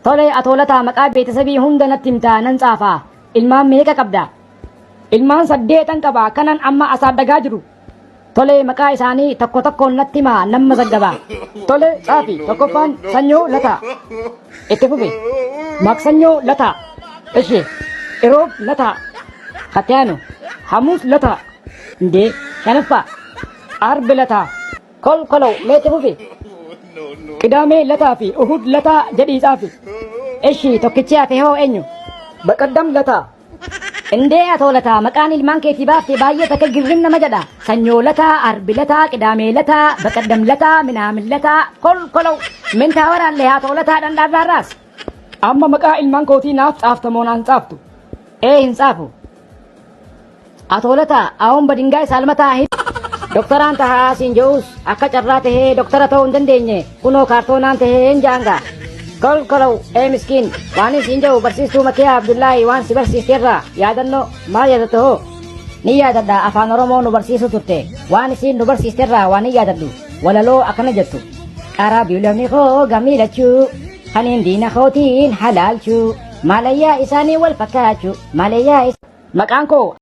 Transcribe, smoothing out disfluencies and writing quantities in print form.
Tole atoolata maqaa beetasabii hunda natti himtaa nan tsaafaa. Ilmaan meeqa qabda? Ilmaan 8 qaba kanan amma asaadagaa jiru. Tole maqaa isaanii tokko tokkoon natti himaa nan mazaggabaa. Tole tsaafi tokkoffaan Sanyoo Lataa. Itti fufi. Maksanyoo Lataa. Ishi. Iroob Lataa. Katayaanu. Hamuus Lataa. Indee shanaffaa. Arbi Lataa. Kolkolow meetti fufi. Qidaamee Lataa fi Uhud Lataa jedhii tsaafi. Ishi tokkichi hafe hoo eenyu? Baqaddam Lataa. Indee atoolata maqaan ilmaan keetii baafte baay'ee takka girrim nama jedha. Sanyoo Lataa, Arbi Lataa, Qidaamee Lataa, Baqaddam Lataa, Minaamin Lataa, Kolkolow mintaa waraallee atoolataa dhandhaarraarraas. Amma maqaa ilmaan kootii naaf tsaaftamoo naan tsaaftu. Hin tsaafu. Atoolata awon badingaa isaalmataa hin. Doktoraan tahaa siin je'us akka carraa tahee doktora ta'uu hin dandeenye kunoo kaartoonaan tahee hin jaanga. Kolkolow miskiin waan isiin jedhu barsiistuu Makiyaa Abdullaahi waan si barsiisteerraa yaadannoo maal yaadatta hoo? Ni yaadadha afaan Oromoo nu barsiisu turte waan isiin nu barsiisteerraa waan ni yaadadhu walaloo akkana jettu. Qaraa biilamni koo gammiidhachuu kaniin diina kootiin halaalchuu maalayyaa isaanii wal fakkaachuu maalayyaa maqaan koo